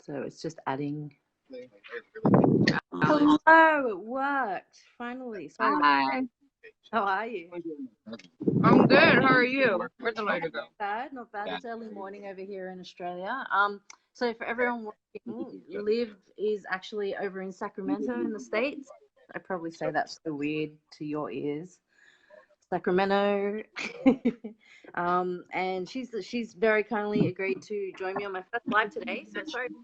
So it's just adding. Hello, it worked. Finally. Sorry. Hi. How are you? I'm good. How are you? Where'd the lighter go? Not bad. It's early morning over here in Australia. So for everyone watching, Liv is actually over in Sacramento in the States. I probably say that's so weird to your ears. Sacramento. And she's very kindly agreed to join me on my first live today. So sorry for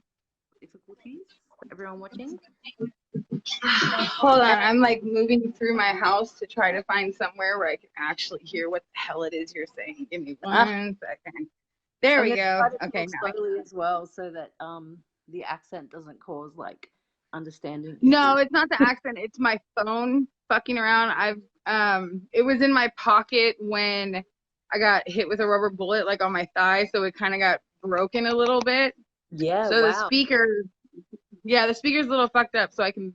difficulties for everyone watching. Hold on, I'm like moving through my house to try to find somewhere where I can actually hear what the hell it is you're saying. Give me one second. There we go. Okay, now slowly as well, so that the accent doesn't cause like understanding. No, it's not the accent. It's my phone fucking around. It was in my pocket when I got hit with a rubber bullet, like on my thigh, so it kind of got broken a little bit. Yeah. So the speaker's a little fucked up, so I can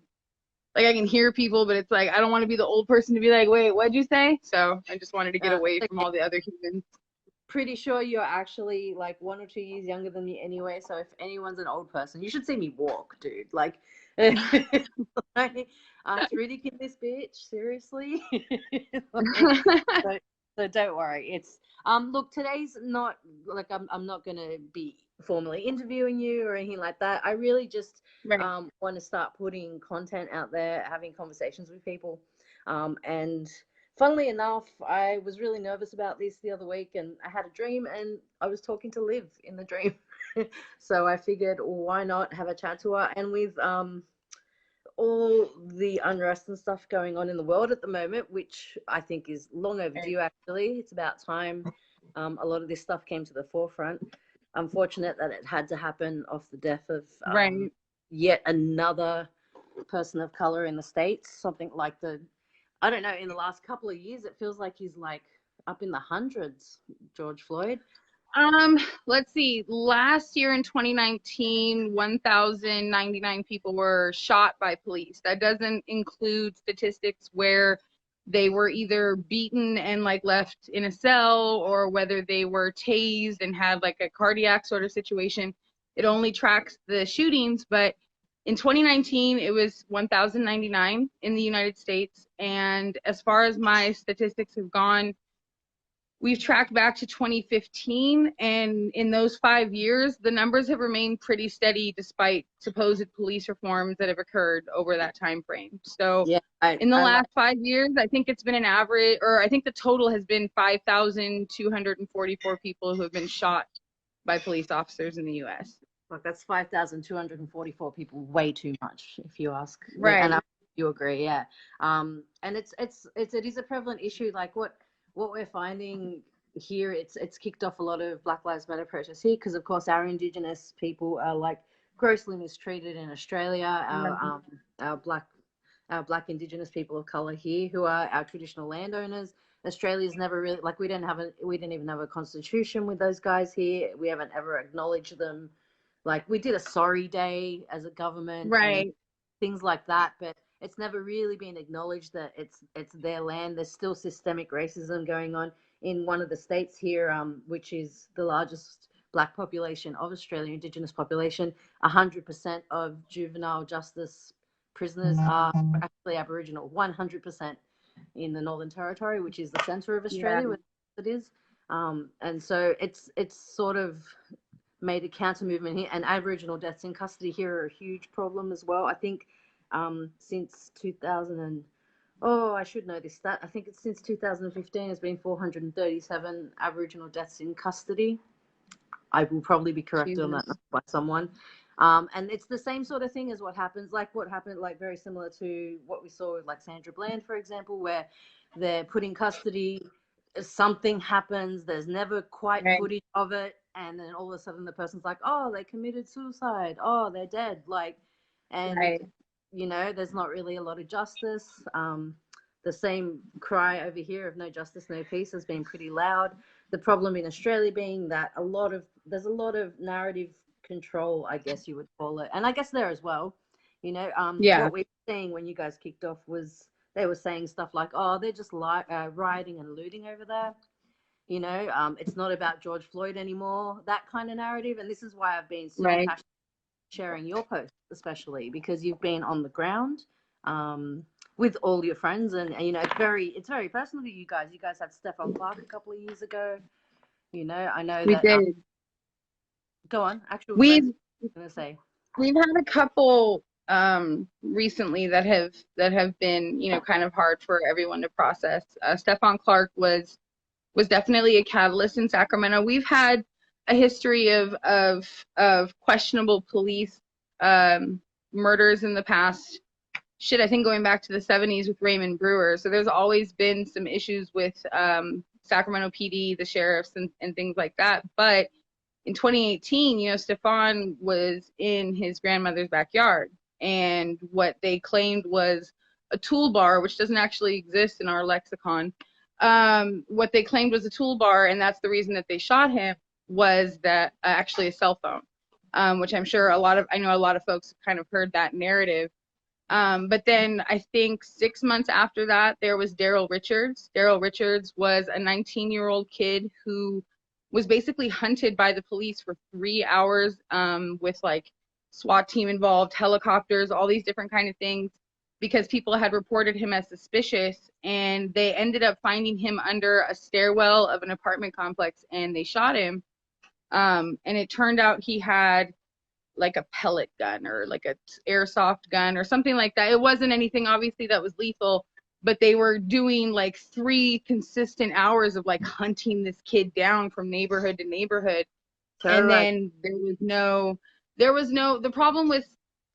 hear people, but it's like I don't want to be the old person to be like, wait, what'd you say? So I just wanted to get away from all the other humans. Pretty sure you're actually like 1 or 2 years younger than me anyway, so if anyone's an old person, you should see me walk, dude. Like, arthritic in this bitch, seriously. So don't worry. It's look, today's not like I'm not gonna be formally interviewing you or anything like that. I really just want to start putting content out there, having conversations with people, and funnily enough, I was really nervous about this the other week, and I had a dream, and I was talking to Liv in the dream. So I figured, why not have a chat to her? And with all the unrest and stuff going on in the world at the moment, which I think is long overdue, actually. It's about time a lot of this stuff came to the forefront. Unfortunate that it had to happen off the death of yet another person of color in the States. Something like I don't know, in the last couple of years, it feels like he's like up in the hundreds, George Floyd. Let's see. Last year in 2019, 1,099 people were shot by police. That doesn't include statistics where they were either beaten and like left in a cell, or whether they were tased and had like a cardiac sort of situation. It only tracks the shootings, but in 2019, it was 1,099 in the United States. And as far as my statistics have gone, we've tracked back to 2015, and in those 5 years, the numbers have remained pretty steady despite supposed police reforms that have occurred over that time frame. So in the last 5 years, I think it's been an average, or I think the total has been 5,244 people who have been shot by police officers in the U.S. Look, that's 5,244 people, way too much, if you ask. Right. And you agree, yeah. And it is a prevalent issue. Like what we're finding here, it's kicked off a lot of Black Lives Matter protests here, because of course our Indigenous people are like grossly mistreated in Australia. Our black Indigenous people of color here, who are our traditional landowners. Australia's never really, like, we didn't even have a constitution with those guys here. We haven't ever acknowledged them. Like, we did a sorry day as a government, right? Things like that, but it's never really been acknowledged that it's their land. There's still systemic racism going on in one of the states here, which is the largest black population of Australia, Indigenous population. 100% of juvenile justice prisoners are actually Aboriginal. 100% in the Northern Territory, which is the centre of Australia, where it is. And so it's sort of made a counter movement here, and Aboriginal deaths in custody here are a huge problem as well. I think since 2000 I should know this stat. I think it's since 2015 there's been 437 Aboriginal deaths in custody. I will probably be corrected on that by someone. And it's the same sort of thing as what happened, very similar to what we saw with like Sandra Bland, for example, where they're put in custody, something happens, there's never quite footage of it, and then all of a sudden the person's like, oh, they committed suicide, oh, they're dead, like, and you know, there's not really a lot of justice. The same cry over here of no justice, no peace has been pretty loud. The problem in Australia being that there's a lot of narrative control, I guess you would call it, and I guess there as well, you know. What we were seeing when you guys kicked off was they were saying stuff like, oh, they're just rioting and looting over there, you know. It's not about George Floyd anymore, that kind of narrative. And this is why I've been so passionate sharing your posts, especially because you've been on the ground with all your friends, and you know it's very personal to you guys. You guys had Stefan Clark a couple of years ago. You know, I know We that. did. Go on, actual friends. We've I'm gonna say. we've had a couple recently that have been, you know, kind of hard for everyone to process. Stefan Clark was definitely a catalyst in Sacramento. We've had a history of questionable police murders in the past. Shit, I think going back to the 70s with Raymond Brewer. So there's always been some issues with Sacramento PD, the sheriffs, and things like that. But in 2018, you know, Stefan was in his grandmother's backyard, and what they claimed was a toolbar, which doesn't actually exist in our lexicon. What they claimed was a toolbar, and that's the reason that they shot him, was that actually a cell phone, which I'm sure I know a lot of folks kind of heard that narrative. But then I think 6 months after that, there was Daryl Richards. Daryl Richards was a 19-year-old kid who was basically hunted by the police for 3 hours, with like SWAT team involved, helicopters, all these different kind of things, because people had reported him as suspicious, and they ended up finding him under a stairwell of an apartment complex, and they shot him. And it turned out he had like a pellet gun or like a airsoft gun or something like that. It wasn't anything obviously that was lethal, but they were doing like 3 consistent hours of like hunting this kid down from neighborhood to neighborhood. And then the problem with,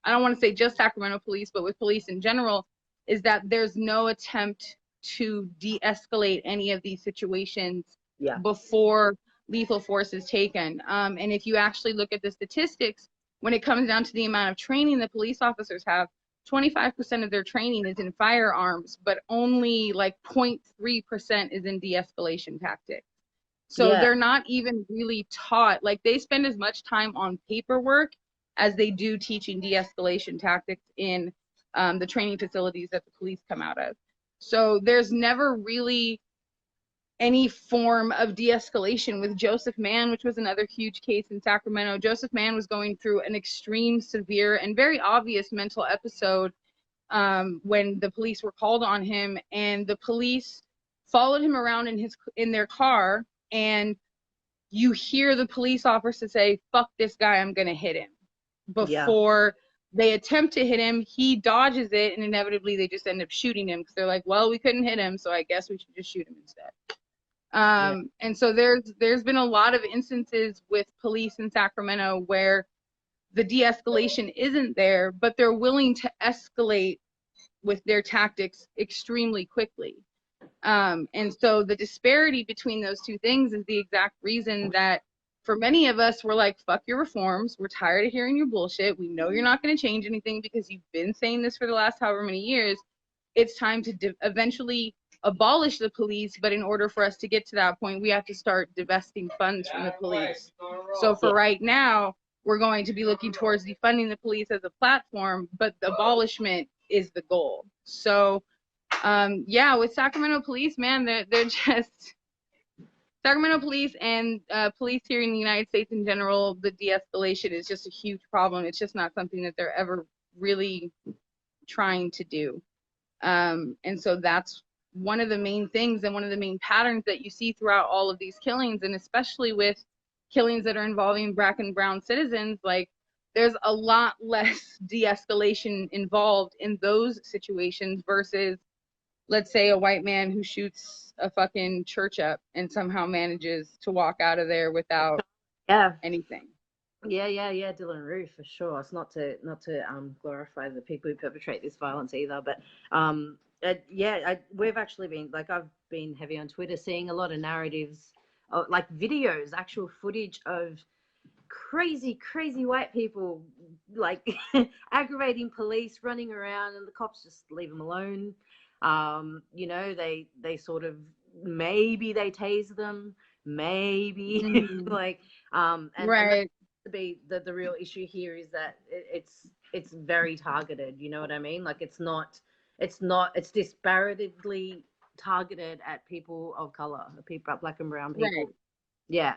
I don't want to say just Sacramento police, but with police in general, is that there's no attempt to de-escalate any of these situations before lethal force is taken. And if you actually look at the statistics, when it comes down to the amount of training that police officers have, 25% of their training is in firearms, but only like 0.3% is in de-escalation tactics. So they're not even really taught, like they spend as much time on paperwork as they do teaching de-escalation tactics in the training facilities that the police come out of. So there's never really any form of de-escalation. With Joseph Mann, which was another huge case in Sacramento. Joseph Mann was going through an extreme, severe, and very obvious mental episode when the police were called on him, and the police followed him around in their car, and you hear the police officer say, "Fuck this guy, I'm gonna hit him." Before they attempt to hit him, he dodges it, and inevitably they just end up shooting him because they're like, "Well, we couldn't hit him, so I guess we should just shoot him instead." And so there's been a lot of instances with police in Sacramento where the de-escalation isn't there, but they're willing to escalate with their tactics extremely quickly. And so the disparity between those two things is the exact reason that for many of us, we're like, fuck your reforms. We're tired of hearing your bullshit. We know you're not going to change anything because you've been saying this for the last however many years. It's time to eventually abolish the police, but in order for us to get to that point, we have to start divesting funds from the police. So for right now, we're going to be looking towards defunding the police as a platform, but the abolishment is the goal. So with Sacramento police, man, they're just Sacramento police and police here in the United States in general. The de-escalation is just a huge problem. It's just not something that they're ever really trying to do. And so that's one of the main things and one of the main patterns that you see throughout all of these killings, and especially with killings that are involving Black and brown citizens. Like, there's a lot less de-escalation involved in those situations versus, let's say, a white man who shoots a fucking church up and somehow manages to walk out of there without anything. Dylan Roof, for sure. It's not to glorify the people who perpetrate this violence either, but we've actually been, like, I've been heavy on Twitter, seeing a lot of narratives, like videos, actual footage of crazy white people, like aggravating police, running around, and the cops just leave them alone. You know, they sort of, maybe they tase them, maybe like and to be the real issue here is that it's very targeted. You know what I mean? Like, it's disparately targeted at people of color, people, Black and brown people. Yeah.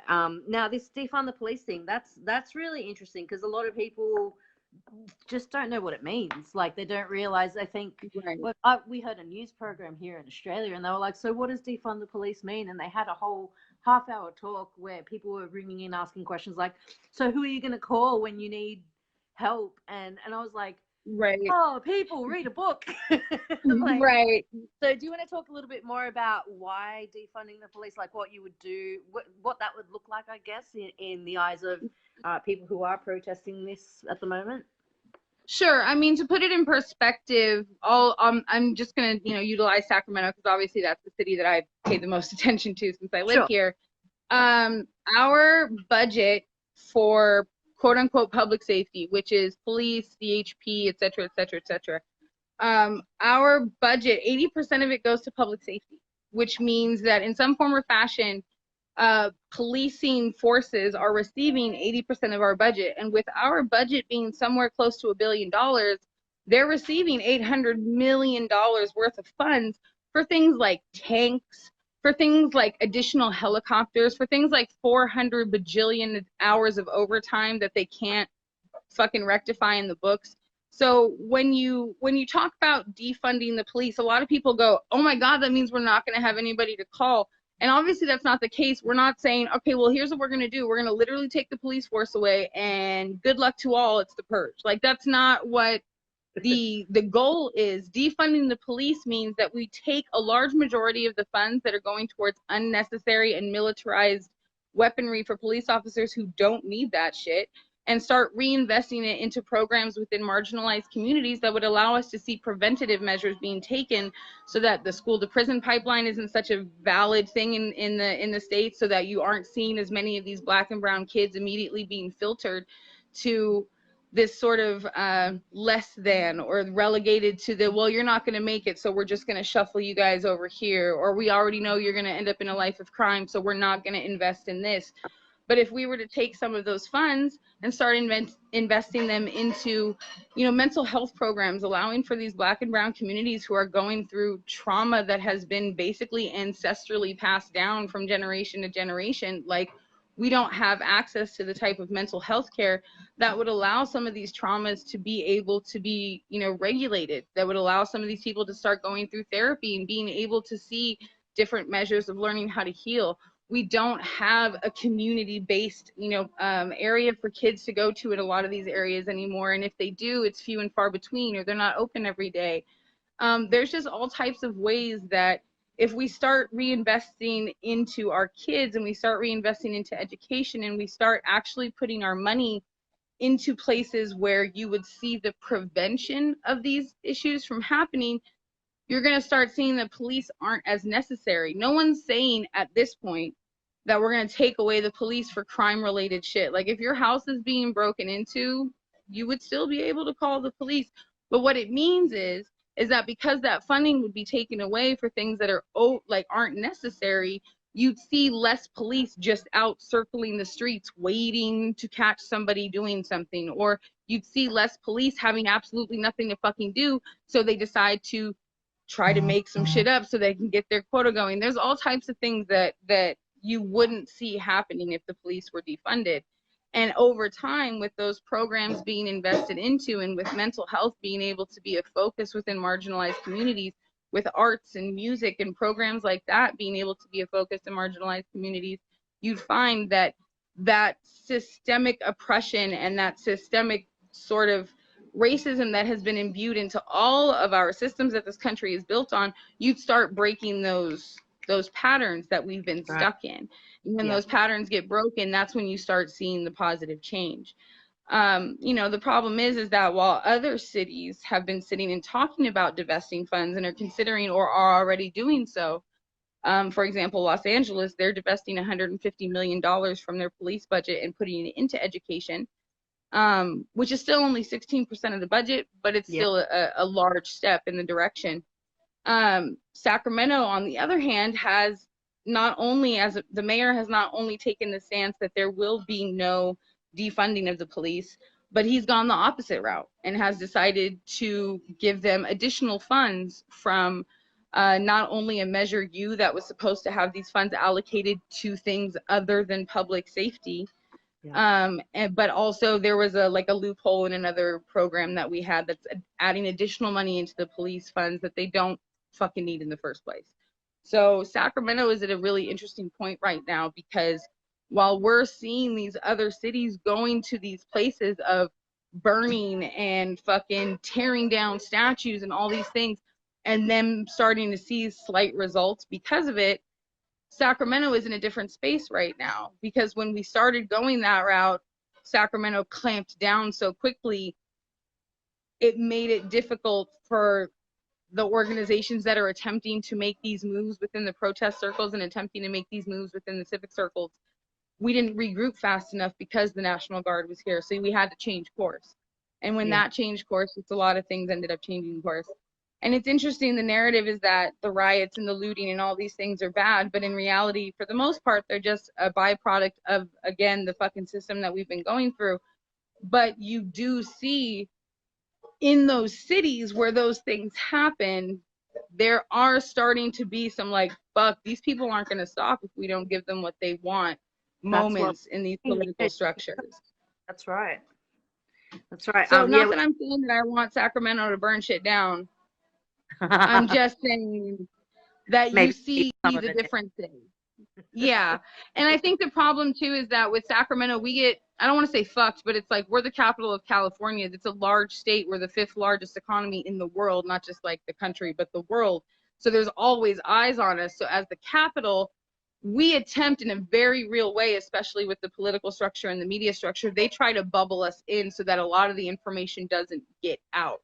Now this defund the police thing, that's really interesting because a lot of people just don't know what it means. Like they don't realize. I think Right. we heard a news program here in Australia, and they were like, "So what does defund the police mean?" And they had a whole half-hour talk where people were ringing in asking questions like, "So who are you going to call when you need help?" And I was like, Right. "Oh, people, read a book." Like, Right. so do you want to talk a little bit more about why defunding the police, like what you would do, what that would look like, I guess, in the eyes of people who are protesting this at the moment? Sure. I mean, to put it in perspective, I'm just gonna, utilize Sacramento because obviously that's the city that I pay the most attention to since I live Sure. here. Our budget for quote unquote public safety, which is police, DHP, et cetera, et cetera, et cetera. Our budget, 80% of it goes to public safety, which means that in some form or fashion, policing forces are receiving 80% of our budget. And with our budget being somewhere close to $1 billion, they're receiving $800 million worth of funds for things like tanks, for things like additional helicopters, for things like 400 bajillion hours of overtime that they can't fucking rectify in the books. So when you talk about defunding the police, a lot of people go, "Oh my God, that means we're not going to have anybody to call." And obviously that's not the case. We're not saying, "Okay, well here's what we're going to do. We're going to literally take the police force away and good luck to all. It's the purge." Like that's not what the goal is. Defunding the police means that we take a large majority of the funds that are going towards unnecessary and militarized weaponry for police officers who don't need that shit and start reinvesting it into programs within marginalized communities that would allow us to see preventative measures being taken so that the school to prison pipeline isn't such a valid thing in the states, so that you aren't seeing as many of these black and brown kids immediately being filtered to this sort of less than or relegated to the, well, you're not going to make it, so we're just going to shuffle you guys over here, or we already know you're going to end up in a life of crime, so we're not going to invest in this. But if we were to take some of those funds and start investing them into, mental health programs, allowing for these black and brown communities who are going through trauma that has been basically ancestrally passed down from generation to generation, like we don't have access to the type of mental health care that would allow some of these traumas to be able to be, regulated, that would allow some of these people to start going through therapy and being able to see different measures of learning how to heal. We don't have a community-based, area for kids to go to in a lot of these areas anymore. And if they do, it's few and far between, or they're not open every day. There's just all types of ways that if we start reinvesting into our kids and we start reinvesting into education and we start actually putting our money into places where you would see the prevention of these issues from happening, you're going to start seeing that police aren't as necessary. No one's saying at this point that we're going to take away the police for crime related shit. Like if your house is being broken into, you would still be able to call the police. But what it means is that because that funding would be taken away for things that are aren't necessary, you'd see less police just out circling the streets waiting to catch somebody doing something, or you'd see less police having absolutely nothing to fucking do, so they decide to try to make some shit up so they can get their quota going. There's all types of things that you wouldn't see happening if the police were defunded. And over time, with those programs being invested into and with mental health being able to be a focus within marginalized communities, with arts and music and programs like that being able to be a focus in marginalized communities, you'd find that that systemic oppression and that systemic sort of racism that has been imbued into all of our systems that this country is built on, you'd start breaking those patterns that we've been stuck in. And when those patterns get broken, that's when you start seeing the positive change. The problem is that while other cities have been sitting and talking about divesting funds and are considering or are already doing so, for example, Los Angeles, they're divesting $150 million from their police budget and putting it into education. Which is still only 16% of the budget, but it's still a large step in the direction. Sacramento, on the other hand, has not only, as the mayor has not only taken the stance that there will be no defunding of the police, but he's gone the opposite route and has decided to give them additional funds from not only a Measure U that was supposed to have these funds allocated to things other than public safety, but also there was a loophole in another program that we had that's adding additional money into the police funds that they don't fucking need in the first place. So Sacramento is at a really interesting point right now, because while we're seeing these other cities going to these places of burning and fucking tearing down statues and all these things, and them starting to see slight results because of it, Sacramento is in a different space right now, because when we started going that route, Sacramento clamped down so quickly, it made it difficult for the organizations that are attempting to make these moves within the protest circles and attempting to make these moves within the civic circles. We didn't regroup fast enough because the National Guard was here, so we had to change course. And when that changed course, it's a lot of things ended up changing course. And it's interesting, the narrative is that the riots and the looting and all these things are bad, but in reality, for the most part, they're just a byproduct of, again, the fucking system that we've been going through. But you do see in those cities where those things happen, there are starting to be some like, fuck, these people aren't going to stop if we don't give them what they want moments in these political structures. That's right. That's right. So not that I'm saying that I want Sacramento to burn shit down. I'm just saying that you see the different things. Yeah. And I think the problem too is that with Sacramento, we get, I don't want to say fucked, but it's like we're the capital of California. It's a large state. We're the 5th largest economy in the world, not just like the country, but the world. So there's always eyes on us. So as the capital, we attempt in a very real way, especially with the political structure and the media structure, they try to bubble us in so that a lot of the information doesn't get out.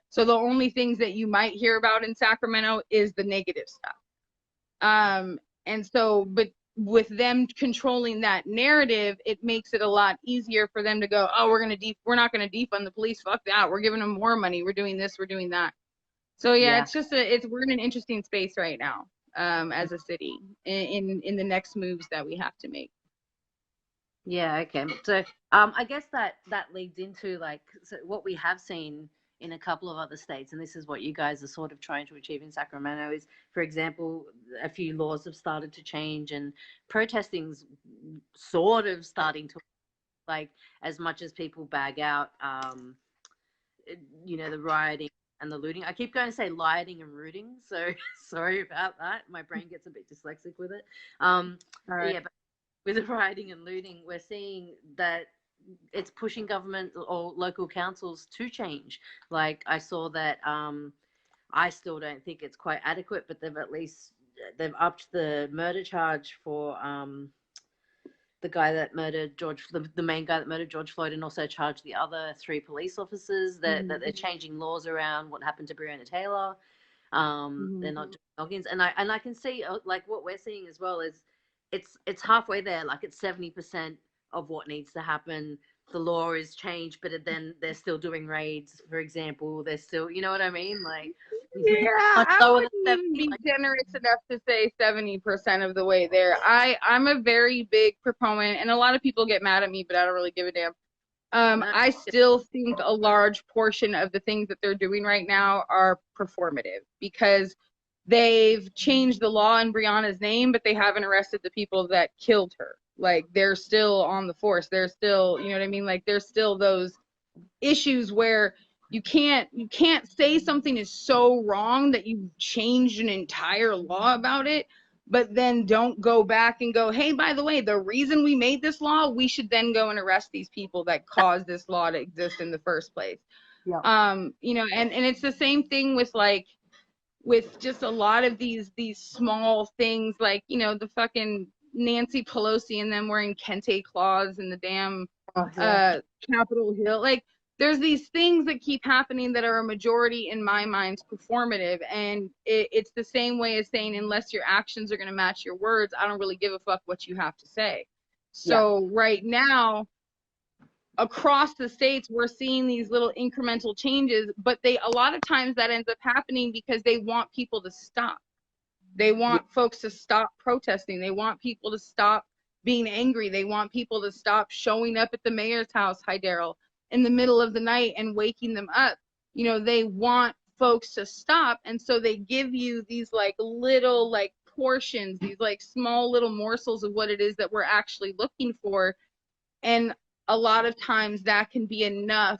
So the only things that you might hear about in Sacramento is the negative stuff. And so, but with them controlling that narrative, it makes it a lot easier for them to go, oh, we're not going to defund the police. Fuck that. We're giving them more money. We're doing this. We're doing that. So yeah, it's just we're in an interesting space right now, as a city in the next moves that we have to make. Yeah. Okay. So, I guess that leads into like, so what we have seen in a couple of other states, and this is what you guys are sort of trying to achieve in Sacramento, is, for example, a few laws have started to change and protesting's sort of starting to, like, as much as people bag out, the rioting and the looting. I keep going to say rioting and rooting, so sorry about that. My brain gets a bit dyslexic with it. Yeah, but with the rioting and looting, we're seeing that it's pushing government or local councils to change. Like, I saw that, I still don't think it's quite adequate, but they've upped the murder charge for the guy that murdered the main guy that murdered George Floyd, and also charged the other 3 police officers. That they're changing laws around what happened to Breonna Taylor. They're not doing Noggins, and I can see, like, what we're seeing as well is it's halfway there. Like, it's 70% of what needs to happen. The law is changed, but then they're still doing raids, for example. They're still, you know what I mean? Like, yeah, I wouldn't even be generous enough to say 70% of the way there. I'm a very big proponent, and a lot of people get mad at me, but I don't really give a damn. I still think a large portion of the things that they're doing right now are performative, because they've changed the law in Breonna's name, but they haven't arrested the people that killed her. Like, they're still on the force. They're still, you know what I mean? Like, there's still those issues where you can't say something is so wrong that you changed an entire law about it, but then don't go back and go, hey, by the way, the reason we made this law, we should then go and arrest these people that caused this law to exist in the first place. Yeah. And it's the same thing with, like, with just a lot of these small things, like, the fucking Nancy Pelosi and them wearing kente cloths in the damn Capitol Hill. Like, there's these things that keep happening that are a majority, in my mind, performative. And it's the same way as saying, unless your actions are going to match your words, I don't really give a fuck what you have to say. So right now, across the states, we're seeing these little incremental changes, but a lot of times that ends up happening because they want people to stop. They want folks to stop protesting. They want people to stop being angry. They want people to stop showing up at the mayor's house, hi Daryl, in the middle of the night and waking them up. They want folks to stop. And so they give you these like little like portions, these like small little morsels of what it is that we're actually looking for. And a lot of times that can be enough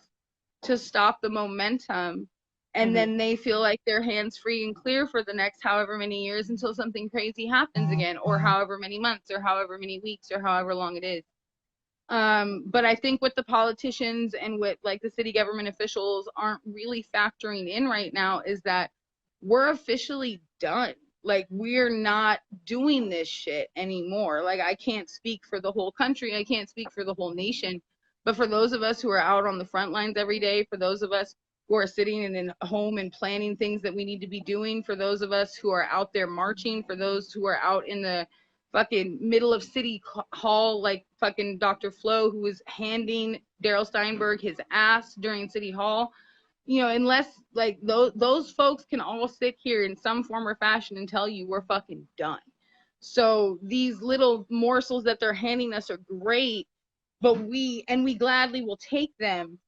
to stop the momentum. And then they feel like they're hands free and clear for the next however many years until something crazy happens again, or however many months, or however many weeks, or however long it is. But I think what the politicians and what like the city government officials aren't really factoring in right now is that we're officially done. Like, we're not doing this shit anymore. Like, I can't speak for the whole country. I can't speak for the whole nation. But for those of us who are out on the front lines every day, for those of us who are sitting in a home and planning things that we need to be doing, for those of us who are out there marching, for those who are out in the fucking middle of City Hall, like fucking Dr. Flo, who was handing Daryl Steinberg his ass during City Hall, you know, unless like those folks can all sit here in some form or fashion and tell you we're fucking done. So these little morsels that they're handing us are great, but we gladly will take them,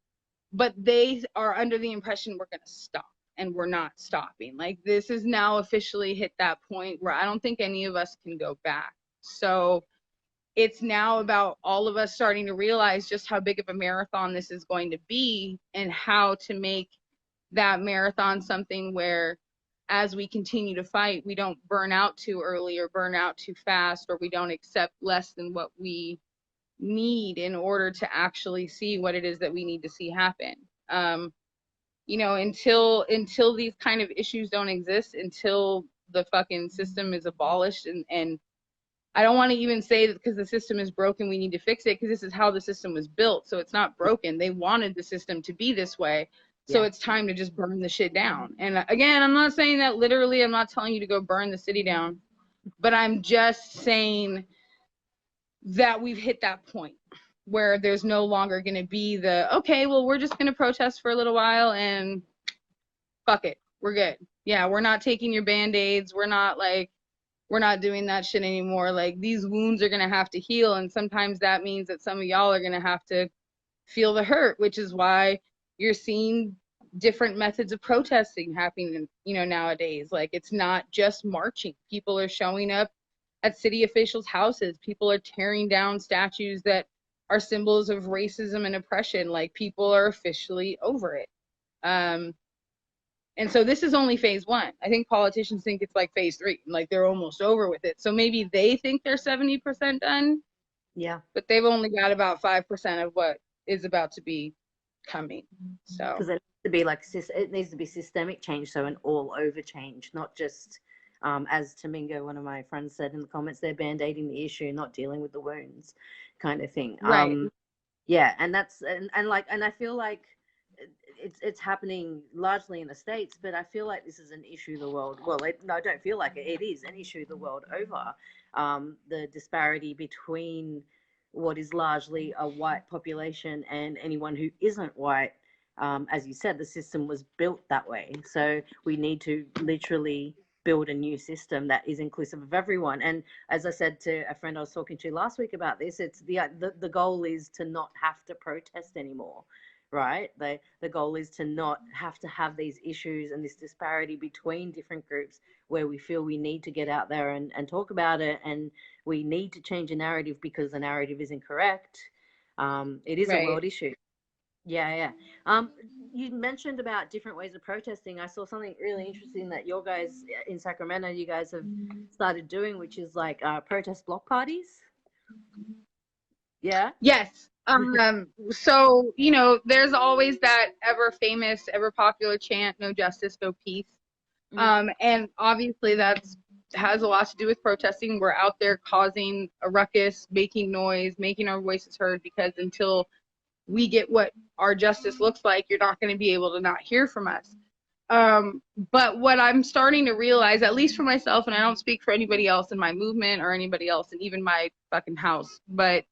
but they are under the impression we're going to stop, and we're not stopping. Like, this is now officially hit that point where I don't think any of us can go back. So it's now about all of us starting to realize just how big of a marathon this is going to be, and how to make that marathon something where, as we continue to fight, we don't burn out too early or burn out too fast, or we don't accept less than what we need in order to actually see what it is that we need to see happen. You know, until these kind of issues don't exist, until the fucking system is abolished, and I don't want to even say that because the system is broken, we need to fix it, because this is how the system was built. So it's not broken. They wanted the system to be this way. So it's time to just burn the shit down. And again, I'm not saying that literally. I'm not telling you to go burn the city down, but I'm just saying that we've hit that point where there's no longer going to be the, okay, well, we're just going to protest for a little while and fuck it, we're good. Yeah, we're not taking your Band-Aids. We're not doing that shit anymore. Like, these wounds are going to have to heal. And sometimes that means that some of y'all are going to have to feel the hurt, which is why you're seeing different methods of protesting happening, you know, nowadays. Like, it's not just marching. People are showing up at city officials' houses. People are tearing down statues that are symbols of racism and oppression. Like, people are officially over it. And so this is only phase one. I think politicians think it's like phase 3, like they're almost over with it. So maybe they think they're 70% done. Yeah. But they've only got about 5% of what is about to be coming. So because it needs to be like, it needs to be systemic change, so an all over change, not just as Tamingo, one of my friends, said in the comments, they're band-aiding the issue, not dealing with the wounds, kind of thing. Right. Yeah, and that's and I feel like it's happening largely in the States, but I feel like this is an issue the world. Well, no, I don't feel like it. It is an issue the world over. The disparity between what is largely a white population and anyone who isn't white. As you said, the system was built that way. So we need to literally build a new system that is inclusive of everyone. And as I said to a friend I was talking to last week about this, it's the goal is to not have to protest anymore, right? The goal is to not have to have these issues and this disparity between different groups where we feel we need to get out there and talk about it, and we need to change a narrative because the narrative is incorrect. It is a world issue. Yeah. You mentioned about different ways of protesting. I saw something really interesting that your guys in Sacramento, you guys have started doing, which is like protest block parties. Yeah. Yes. So, you know, there's always that ever famous, ever popular chant, no justice, no peace. And obviously that's has a lot to do with protesting. We're out there causing a ruckus, making noise, making our voices heard, because until we get what our justice looks like, you're not going to be able to not hear from us. But what I'm starting to realize, at least for myself, and I don't speak for anybody else in my movement or anybody else in even my fucking house, but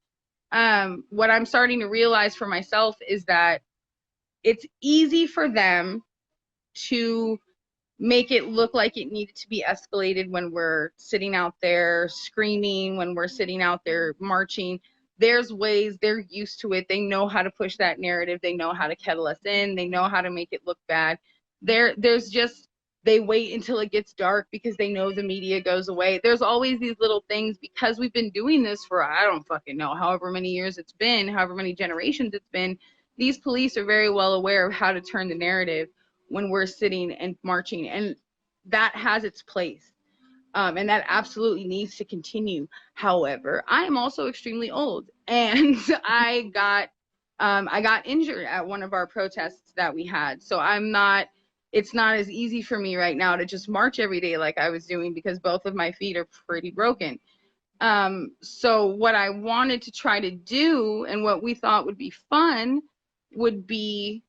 what I'm starting to realize for myself is that it's easy for them to make it look like it needed to be escalated when we're sitting out there screaming, when we're sitting out there marching. There's ways, they're used to it. They know how to push that narrative. They know how to kettle us in. They know how to make it look bad. There's just, they wait until it gets dark because they know the media goes away. There's always these little things, because we've been doing this for, I don't fucking know, however many years it's been, however many generations it's been. These police are very well aware of how to turn the narrative when we're sitting and marching, and that has its place. And that absolutely needs to continue. However, I am also extremely old, and I got injured at one of our protests that we had. So it's not as easy for me right now to just march every day like I was doing, because both of my feet are pretty broken. So what I wanted to try to do, and what we thought would be fun, would be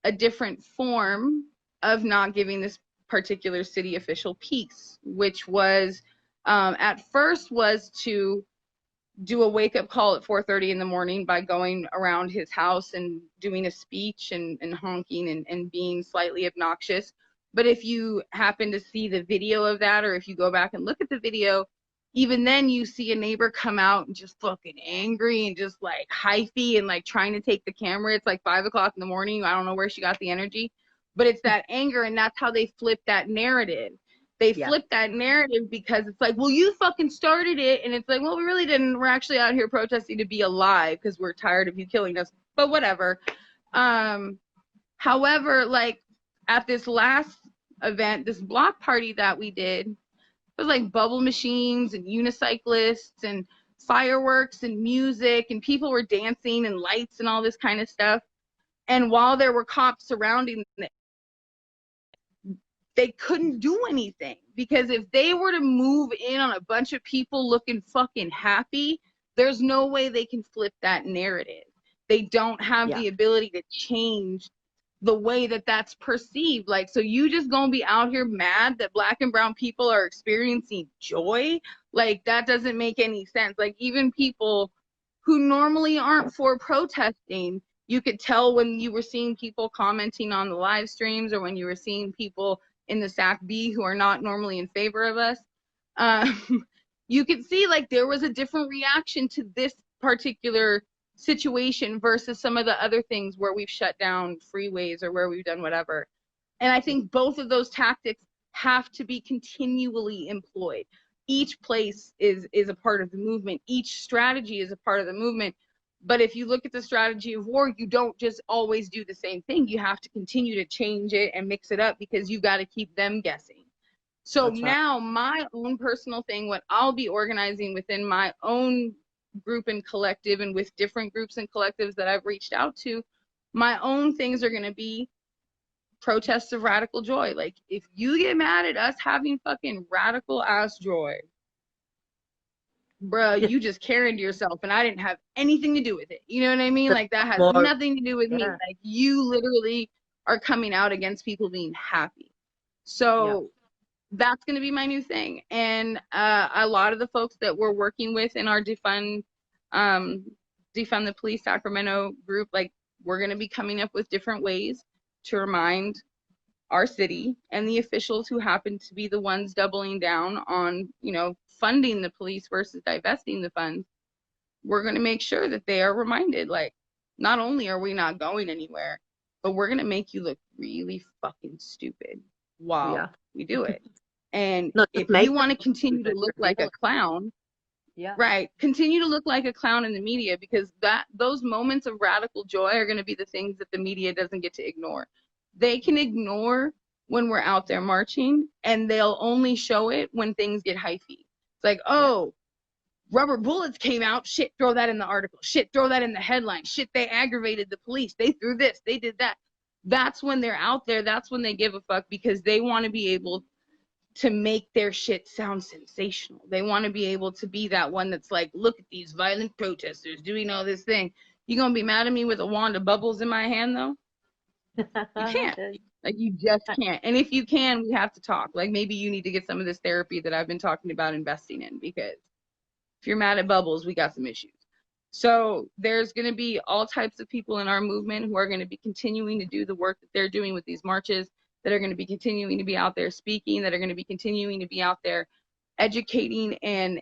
a different form of not giving this particular city official peace, which was, at first, was to do a wake-up call at 4:30 in the morning by going around his house and doing a speech and honking and being slightly obnoxious. But if you happen to see the video of that, or if you go back and look at the video, even then you see a neighbor come out and just fucking angry and just like hyphy and like trying to take the camera. It's like 5 o'clock in the morning. I don't know where she got the energy, but it's that anger, and that's how they flip that narrative. They flip that narrative because it's like, well, you fucking started it. And it's like, well, we really didn't. We're actually out here protesting to be alive because we're tired of you killing us. But whatever. However, like at this last event, this block party that we did, it was like bubble machines and unicyclists and fireworks and music, and people were dancing and lights and all this kind of stuff. And while there were cops surrounding it, they couldn't do anything, because if they were to move in on a bunch of people looking fucking happy, there's no way they can flip that narrative. They don't have the ability to change the way that that's perceived. Like, so you just gonna be out here mad that Black and brown people are experiencing joy? Like, that doesn't make any sense. Like, even people who normally aren't for protesting, you could tell when you were seeing people commenting on the live streams, or when you were seeing people in the SAC-B who are not normally in favor of us, you could see like there was a different reaction to this particular situation versus some of the other things where we've shut down freeways or where we've done whatever. And I think both of those tactics have to be continually employed. Each place is a part of the movement. Each strategy is a part of the movement. But if you look at the strategy of war, you don't just always do the same thing. You have to continue to change it and mix it up, because you got to keep them guessing. So now my own personal thing, what I'll be organizing within my own group and collective, and with different groups and collectives that I've reached out to, my own things are going to be protests of radical joy. Like, if you get mad at us having fucking radical ass joy, bruh, you just carried yourself, and I didn't have anything to do with it. You know what I mean? Like, that has nothing to do with me. Like, you literally are coming out against people being happy. So that's going to be my new thing. And a lot of the folks that we're working with in our Defund the Police Sacramento group, like, we're going to be coming up with different ways to remind our city and the officials who happen to be the ones doubling down on, you know, funding the police versus divesting the funds. We're going to make sure that they are reminded, like, not only are we not going anywhere, but we're going to make you look really fucking stupid while we do it. And if you want to continue to look like a clown, right, continue to look like a clown in the media, because those moments of radical joy are going to be the things that the media doesn't get to ignore. They can ignore when we're out there marching, and they'll only show it when things get hyphy. It's like, oh, rubber bullets came out. Shit, throw that in the article. Shit, throw that in the headline. Shit, they aggravated the police. They threw this. They did that. That's when they're out there. That's when they give a fuck, because they want to be able to make their shit sound sensational. They want to be able to be that one that's like, look at these violent protesters doing all this thing. You gonna be mad at me with a wand of bubbles in my hand, though? You can't. Like, you just can't. And if you can, we have to talk. Like, maybe you need to get some of this therapy that I've been talking about investing in, because if you're mad at bubbles, we got some issues. So there's going to be all types of people in our movement who are going to be continuing to do the work that they're doing with these marches, that are going to be continuing to be out there speaking, that are going to be continuing to be out there educating and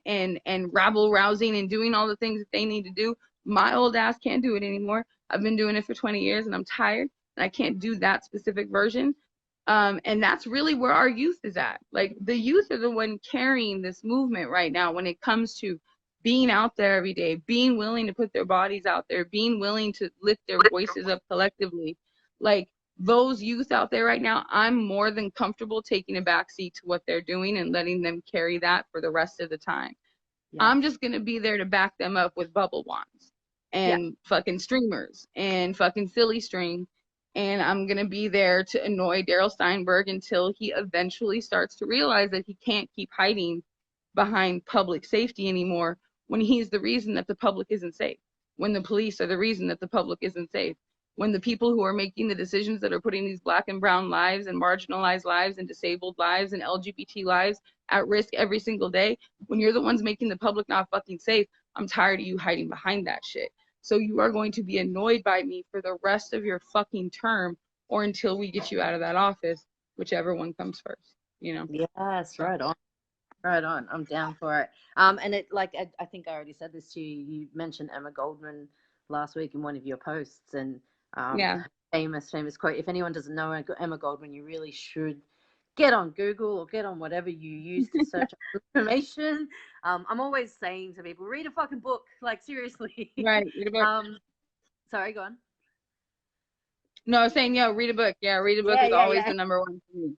rabble rousing and doing all the things that they need to do. My old ass can't do it anymore. I've been doing it for 20 years and I'm tired, and I can't do that specific version. And that's really where our youth is at. Like the youth are the one carrying this movement right now when it comes to being out there every day, being willing to put their bodies out there, being willing to lift their voices up collectively. Like those youth out there right now, I'm more than comfortable taking a backseat to what they're doing and letting them carry that for the rest of the time. Yeah. I'm just going to be there to back them up with bubble wands and fucking streamers and fucking silly string. And I'm going to be there to annoy Daryl Steinberg until he eventually starts to realize that he can't keep hiding behind public safety anymore when he's the reason that the public isn't safe, when the police are the reason that the public isn't safe, when the people who are making the decisions that are putting these black and brown lives and marginalized lives and disabled lives and LGBT lives at risk every single day, when you're the ones making the public not fucking safe, I'm tired of you hiding behind that shit. So you are going to be annoyed by me for the rest of your fucking term or until we get you out of that office, whichever one comes first, you know? Yes, right on. Right on. I'm down for it. And it, like, I think I already said this to you. You mentioned Emma Goldman last week in one of your posts, and Yeah. famous quote. If anyone doesn't know Emma Goldman, you really should get on Google or get on whatever you use to search information. I'm always saying to people, read a fucking book. Like, seriously. Right. Read a book. Sorry, go on. No, I was saying, read a book. Yeah, read a book is always the number one for me.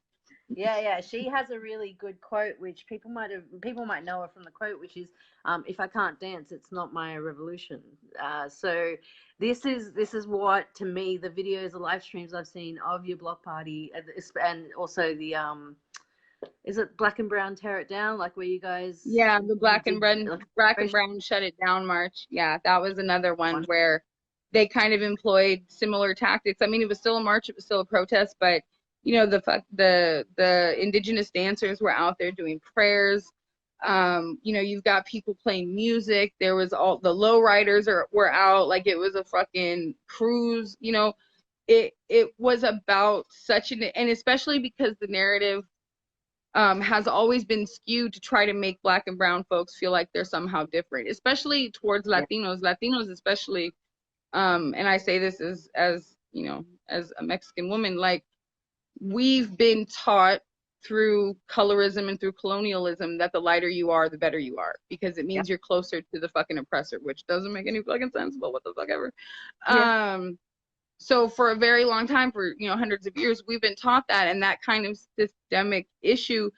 Yeah. She has a really good quote, which people might know her from the quote, which is, "If I can't dance, it's not my revolution." So this is what, to me, the videos, the live streams I've seen of your block party, and also the is it Black and Brown Tear It Down, like where you guys? Yeah, the Black and Brown Shut It Down march. Yeah, that was another one where they kind of employed similar tactics. I mean, it was still a march, it was still a protest, but you know, the indigenous dancers were out there doing prayers. You know, you've got people playing music. There was all the lowriders were out, like it was a fucking cruise. You know, it was about such and especially because the narrative has always been skewed to try to make Black and brown folks feel like they're somehow different, especially towards Latinos especially. And I say this as you know, as a Mexican woman, like we've been taught through colorism and through colonialism that the lighter you are, the better you are, because it means you're closer to the fucking oppressor, which doesn't make any fucking sense, but what the fuck ever. So for a very long time, for hundreds of years, we've been taught that, and that kind of systemic issue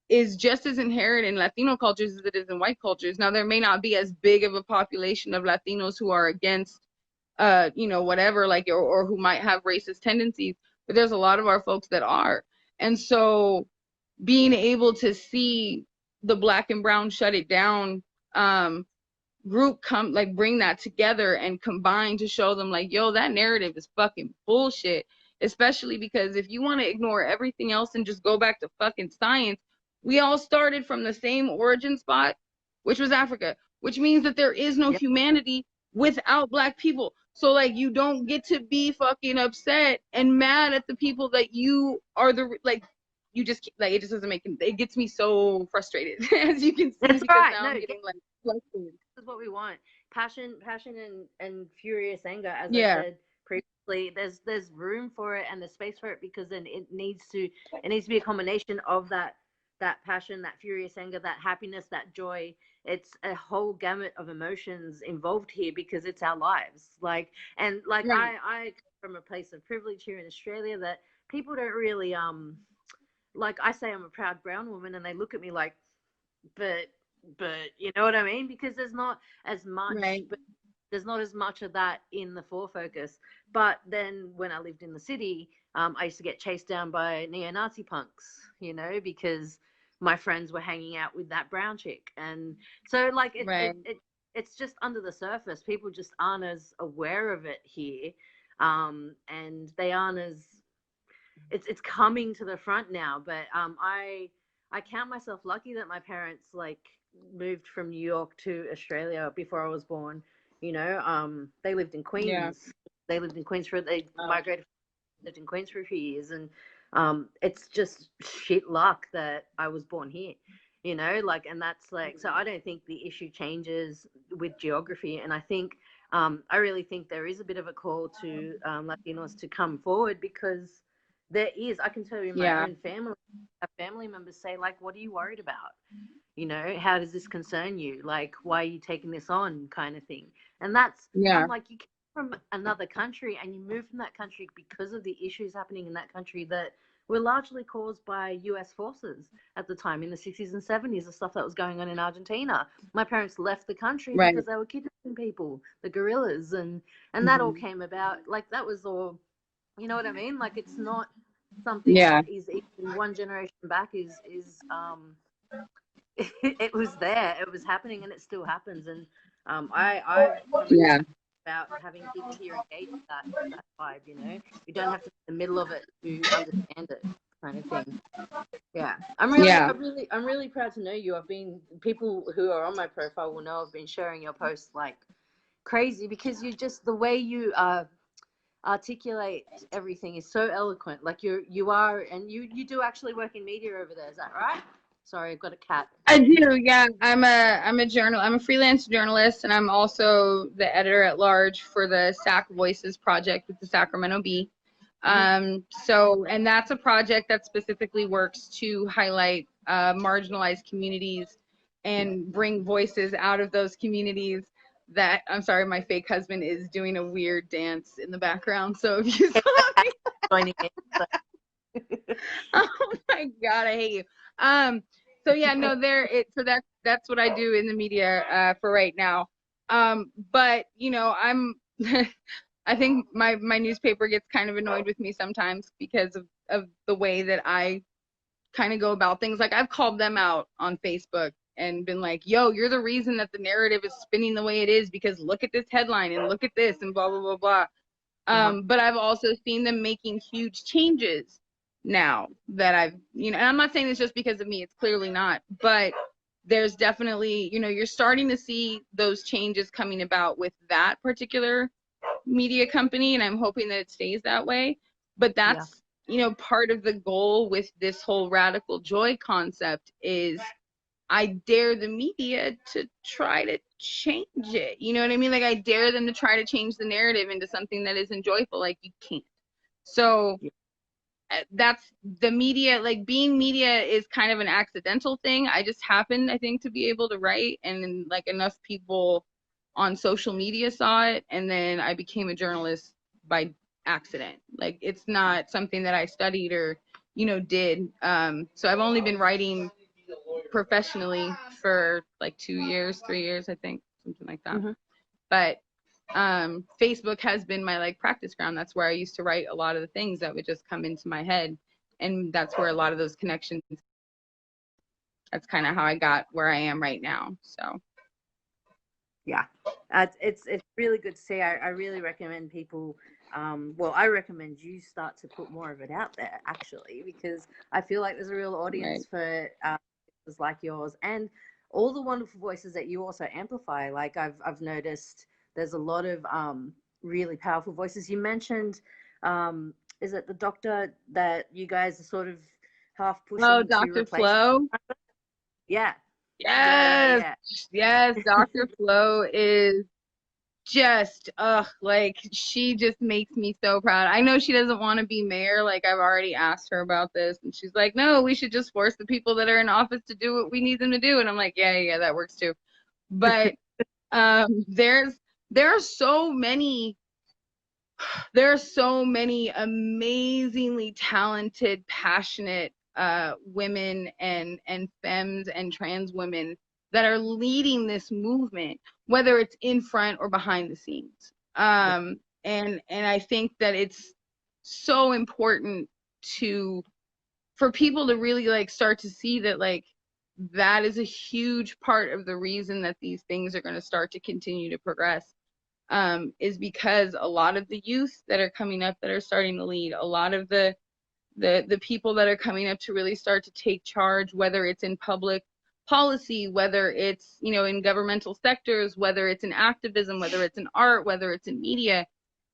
is just as inherent in Latino cultures as it is in white cultures. Now, there may not be as big of a population of Latinos who are against whatever, like, or who might have racist tendencies, but there's a lot of our folks that are. And so being able to see the Black and Brown Shut It Down group bring that together and combine to show them like, yo, that narrative is fucking bullshit, especially because if you want to ignore everything else and just go back to fucking science, we all started from the same origin spot, which was Africa, which means that there is no humanity without Black people. So like, you don't get to be fucking upset and mad at the people that you are you just like, it just doesn't make it gets me so frustrated as you can see. That's because right. now No, I'm getting like frustrated. This is what we want. Passion and furious anger, as I said previously. There's room for it and there's space for it, because then it needs to be a combination of that passion, that furious anger, that happiness, that joy. It's a whole gamut of emotions involved here, because it's our lives. I come from a place of privilege here in Australia that people don't really like. I say I'm a proud brown woman, and they look at me like, but you know what I mean? Because there's not as much, there's not as much of that in the focus. But then when I lived in the city, I used to get chased down by neo-Nazi punks, because my friends were hanging out with that brown chick. And so like it's just under the surface. People just aren't as aware of it here. And they aren't as, it's coming to the front now. But I count myself lucky that my parents moved from New York to Australia before I was born. They lived in Queens. Yeah. They lived in Queens they migrated, lived in Queens for a few years, and it's just shit luck that I was born here. And that's so I don't think the issue changes with geography, and I think I really think there is a bit of a call to Latinos to come forward, because there is. I can tell you in my Yeah. own family, our family members say, like, what are you worried about? You know, how does this concern you? Like, why are you taking this on, kind of thing? And that's, Yeah. I'm like, you came from another country and you moved from that country because of the issues happening in that country that were largely caused by US forces at the time in the 60s and 70s, the stuff that was going on in Argentina. My parents left the country Right. because they were kidnapping people, the guerrillas, and that all Mm-hmm. came about. Like, that was all, you know what I mean? Like, it's not something Yeah. that is even one generation back. Is it was there, it was happening, and it still happens. And I've come Yeah. about having kids here engage with that vibe. You know, you don't have to be in the middle of it to understand it, kind of thing. Yeah, Yeah. I'm really proud to know you. I've been, people who are on my profile will know I've been sharing your posts like crazy, because you just, the way you articulate everything is so eloquent. Like, you are, and you do actually work in media over there. Is that right? Sorry, I've got a cat. I do, yeah. I'm a freelance journalist, and I'm also the editor at large for the SAC Voices project with the Sacramento Bee. So, and that's a project that specifically works to highlight marginalized communities and bring voices out of those communities. That, I'm sorry, my fake husband is doing a weird dance in the background. So if you saw me, Joining in. oh my God, I hate you. So yeah, no, so that's what I do in the media for right now. But you know, I think my newspaper gets kind of annoyed with me sometimes because of the way that I kind of go about things. Like, I've called them out on Facebook and been like, yo, you're the reason that the narrative is spinning the way it is, because look at this headline and look at this and blah blah blah blah. But I've also seen them making huge changes now that and I'm not saying this just because of me, it's clearly not, but there's definitely, you're starting to see those changes coming about with that particular media company, and I'm hoping that it stays that way. But that's, part of the goal with this whole radical joy concept is I dare the media to try to change it. You know what I mean? Like, I dare them to try to change the narrative into something that isn't joyful. Like, you can't. So that's the media. Like, being media is kind of an accidental thing. I just happened, I think, to be able to write, and then, like, enough people on social media saw it, and then I became a journalist by accident. Like, it's not something that I studied or did. So I've only been writing professionally for like 2 years, 3 years, I think, something like that. But Facebook has been my like practice ground. That's where I used to write a lot of the things that would just come into my head, and that's where a lot of those connections, that's kind of how I got where I am right now. So yeah, it's really good to see. I really recommend people, well, I recommend you start to put more of it out there, actually, because I feel like there's a real audience for voices like yours, and all the wonderful voices that you also amplify. Like, I've noticed there's a lot of really powerful voices. You mentioned, is it the doctor that you guys are sort of half pushing to Dr. replace? Flo. Yeah. Yes. Yes, Dr. Flo is just like, she just makes me so proud. I know she doesn't want to be mayor. Like, I've already asked her about this, and she's like, no, we should just force the people that are in office to do what we need them to do. And I'm like, yeah, that works too. But there are so many amazingly talented, passionate women and femmes and trans women that are leading this movement, whether it's in front or behind the scenes. And I think that it's so important for people to really like start to see that, like, that is a huge part of the reason that these things are going to start to continue to progress, is because a lot of the youth that are coming up that are starting to lead, a lot of the people that are coming up to really start to take charge, whether it's in public policy, whether it's in governmental sectors, whether it's in activism, whether it's in art, whether it's in media,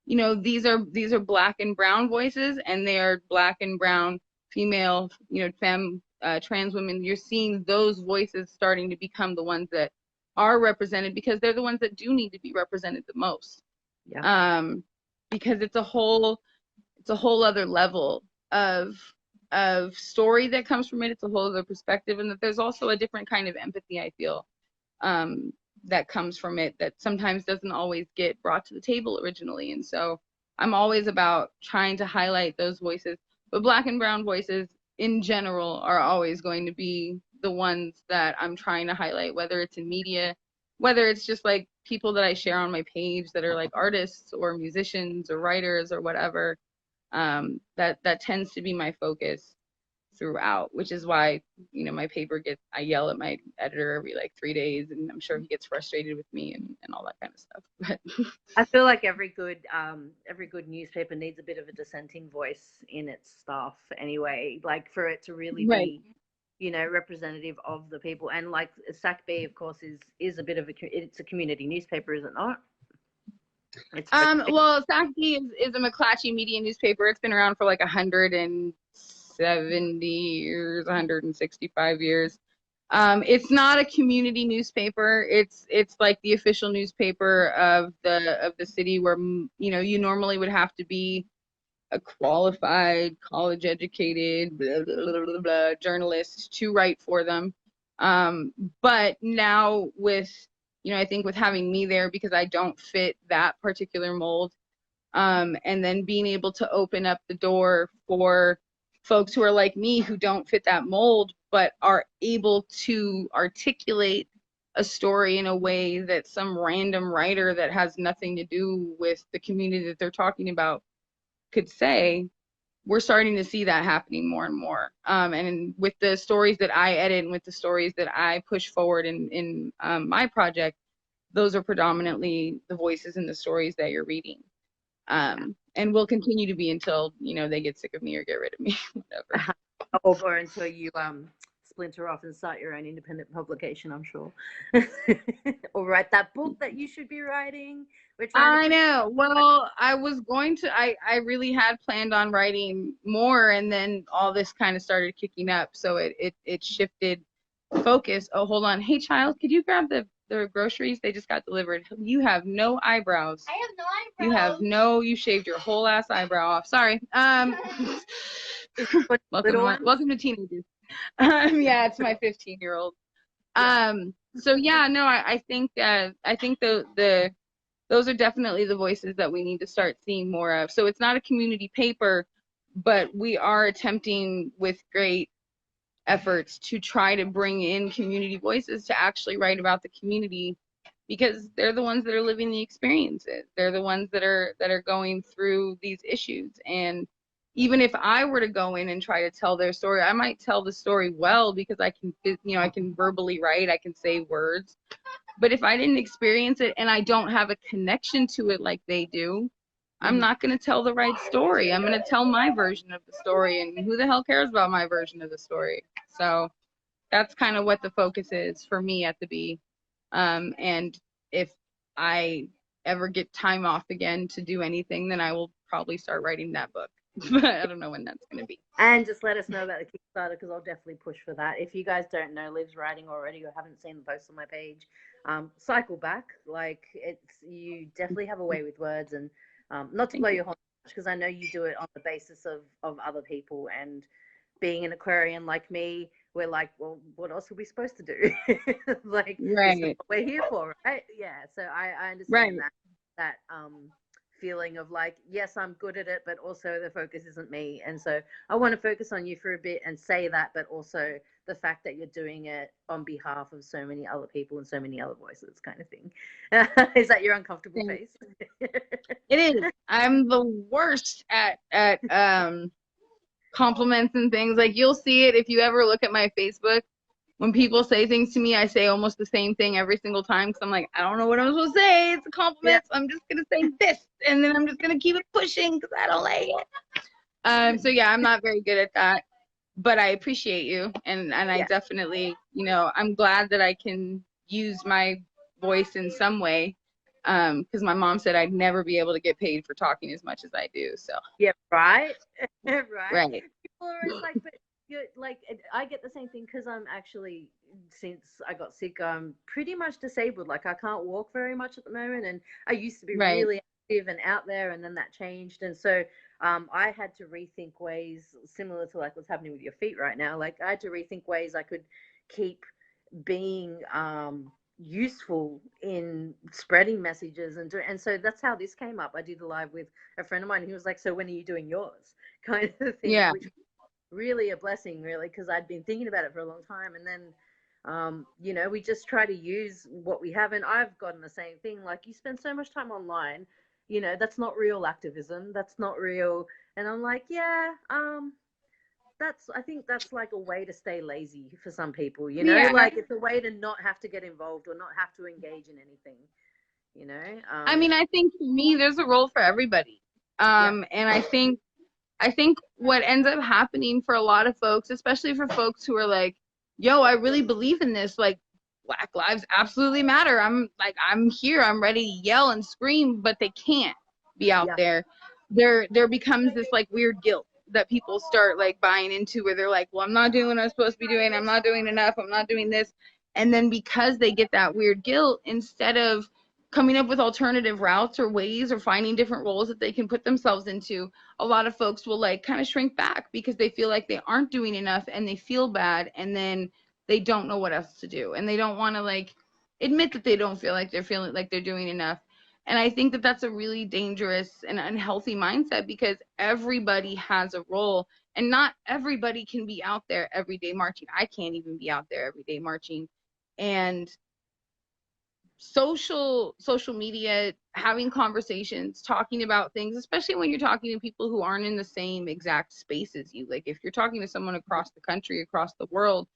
these are Black and brown voices, and they are Black and brown female, femme, trans women. You're seeing those voices starting to become the ones that are represented, because they're the ones that do need to be represented the most. Because it's a whole other level of story that comes from it. It's a whole other perspective, and that there's also a different kind of empathy, I feel, that comes from it that sometimes doesn't always get brought to the table originally. And so I'm always about trying to highlight those voices, but Black and brown voices in general are always going to be the ones that I'm trying to highlight, whether it's in media, whether it's just like people that I share on my page that are like artists or musicians or writers or whatever. That tends to be my focus throughout, which is why, you know, my paper I yell at my editor every like 3 days, and I'm sure he gets frustrated with me and all that kind of stuff. But I feel like every good newspaper needs a bit of a dissenting voice in its staff anyway, like for it to really right. be, you know, representative of the people. And like SACB, of course, is a bit of it's a community newspaper, is it not? Well, SACB is a McClatchy media newspaper. It's been around for like 170 years, 165 years. It's not a community newspaper. It's like the official newspaper of the city, where, you know, you normally would have to be a qualified, college educated, blah, blah, blah, blah, blah, journalist to write for them. But now with, you know, I think with having me there, because I don't fit that particular mold, and then being able to open up the door for folks who are like me, who don't fit that mold, but are able to articulate a story in a way that some random writer that has nothing to do with the community that they're talking about could say. We're starting to see that happening more and more. And with the stories that I edit and with the stories that I push forward in my project, those are predominantly the voices and the stories that you're reading. And will continue to be until, you know, they get sick of me or get rid of me, whatever. Or until you splinter off and start your own independent publication, I'm sure. Or write that book that you should be writing. I know. Well, I was going to, I really had planned on writing more, and then all this kind of started kicking up. So it shifted focus. Oh, hold on. Hey, child, could you grab the groceries? They just got delivered. You have no eyebrows. I have no eyebrows. You shaved your whole ass eyebrow off. Sorry. Welcome to teenagers. Yeah, it's my 15-year-old. So yeah, no, I think those are definitely the voices that we need to start seeing more of. So it's not a community paper, but we are attempting with great efforts to try to bring in community voices to actually write about the community, because they're the ones that are living the experiences. They're the ones that are going through these issues. And even if I were to go in and try to tell their story, I might tell the story well because I can, you know, I can verbally write, I can say words. But if I didn't experience it and I don't have a connection to it like they do, I'm not going to tell the right story. I'm going to tell my version of the story, and who the hell cares about my version of the story? So that's kind of what the focus is for me at the Bee. And if I ever get time off again to do anything, then I will probably start writing that book. But I don't know when that's going to be. And just let us know about the Kickstarter, because I'll definitely push for that. If you guys don't know Liv's writing already or haven't seen the post on my page, cycle back. Like, you definitely have a way with words, and not to blow your horn, because I know you do it on the basis of other people. And being an Aquarian like me, we're like, well, what else are we supposed to do? Like, right. This is what we're here for, right? Yeah. So I understand that feeling of like, yes, I'm good at it, but also the focus isn't me. And so I want to focus on you for a bit and say that, but also the fact that you're doing it on behalf of so many other people and so many other voices, kind of thing. Is that your uncomfortable face? It is. I'm the worst at compliments and things. Like, you'll see it if you ever look at my Facebook. When people say things to me, I say almost the same thing every single time, because I'm like, I don't know what I'm supposed to say. It's a compliment. Yeah. So I'm just going to say this, and then I'm just going to keep it pushing because I don't like it. So yeah, I'm not very good at that, but I appreciate you. And I definitely, you know, I'm glad that I can use my voice in some way, because my mom said I'd never be able to get paid for talking as much as I do. So yeah, right. Right. People are always like, but you're like, I get the same thing, because I'm actually, since I got sick, I'm pretty much disabled. Like, I can't walk very much at the moment, and I used to be really active and out there, and then that changed. And so I had to rethink ways similar to like what's happening with your feet right now. Like I had to rethink ways I could keep being useful in spreading messages and so that's how this came up. I did a live with a friend of mine. He was like, "So when are you doing yours?" kind of thing, Yeah. which was really a blessing, really, because I'd been thinking about it for a long time. And then, we just try to use what we have. And I've gotten the same thing. Like, you spend so much time online, that's not real activism. That's not real. And I'm like, yeah, I think that's like a way to stay lazy for some people, Yeah. like it's a way to not have to get involved or not have to engage in anything, I mean, I think for me, there's a role for everybody. And I think what ends up happening for a lot of folks, especially for folks who are like, yo, I really believe in this, like, Black lives absolutely matter. I'm here, I'm ready to yell and scream, but they can't be out there. There becomes this like weird guilt that people start like buying into, where they're like, well, I'm not doing what I'm supposed to be doing, I'm not doing enough, I'm not doing this. And then because they get that weird guilt, instead of coming up with alternative routes or ways or finding different roles that they can put themselves into, a lot of folks will like kind of shrink back because they feel like they aren't doing enough and they feel bad, and then they don't know what else to do, and they don't want to like admit that they don't feel like they're feeling like they're doing enough. And I think that that's a really dangerous and unhealthy mindset, because everybody has a role, and not everybody can be out there every day marching. I can't even be out there every day marching. And social media, having conversations, talking about things, especially when you're talking to people who aren't in the same exact space as you. Like if you're talking to someone across the country, across the world,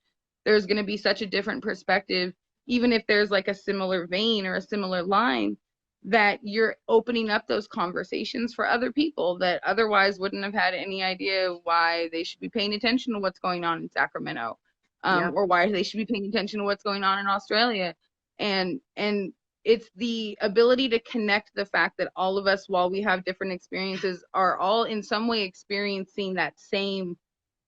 there's going to be such a different perspective, even if there's like a similar vein or a similar line, that you're opening up those conversations for other people that otherwise wouldn't have had any idea why they should be paying attention to what's going on in Sacramento, or why they should be paying attention to what's going on in Australia. And it's the ability to connect the fact that all of us, while we have different experiences, are all in some way experiencing that same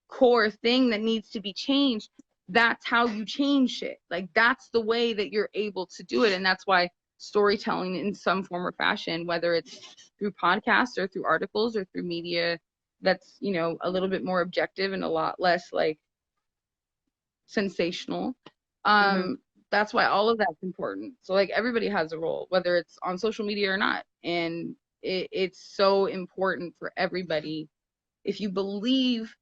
core thing that needs to be changed. That's how you change shit. Like that's the way that you're able to do it. And that's why storytelling in some form or fashion, whether it's through podcasts or through articles or through media that's, a little bit more objective and a lot less like sensational, that's why all of that's important. So like everybody has a role, whether it's on social media or not. And it's so important for everybody. If you believe,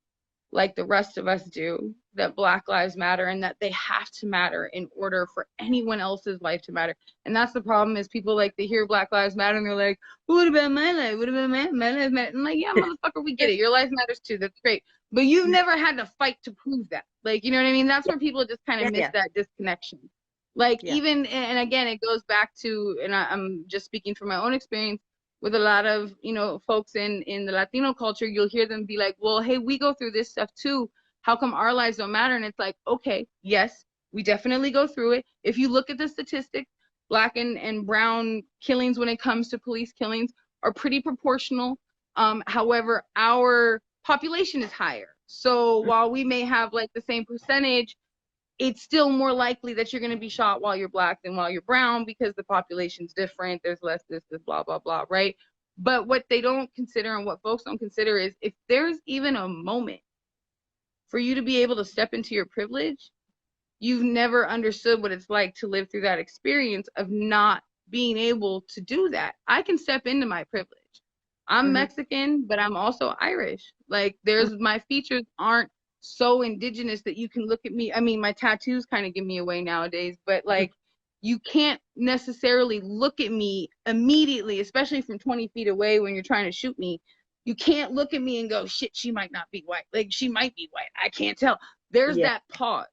like the rest of us do, that Black lives matter and that they have to matter in order for anyone else's life to matter. And that's the problem, is people like, they hear Black lives matter and they're like, well, what about my life? What about my life? I'm like, yeah, motherfucker, we get it. Your life matters too. That's great. But you've never had to fight to prove that. Like, you know what I mean? That's where people just kind of miss that disconnection. Like even, and again, it goes back to, and I'm just speaking from my own experience with a lot of, folks in the Latino culture, you'll hear them be like, well, hey, we go through this stuff too. How come our lives don't matter? And it's like, okay, yes, we definitely go through it. If you look at the statistics, Black and brown killings when it comes to police killings are pretty proportional. However, our population is higher. So while we may have like the same percentage, it's still more likely that you're going to be shot while you're Black than while you're brown, because the population's different. There's less this, blah, blah, blah, right? But what they don't consider, and what folks don't consider, is if there's even a moment for you to be able to step into your privilege, you've never understood what it's like to live through that experience of not being able to do that. I can step into my privilege. I'm Mexican, but I'm also Irish. Like my features aren't so indigenous that you can look at me. I mean, my tattoos kind of give me away nowadays, but like you can't necessarily look at me immediately, especially from 20 feet away when you're trying to shoot me. You can't look at me and go, shit, she might not be white. Like she might be white. I can't tell. There's that pause.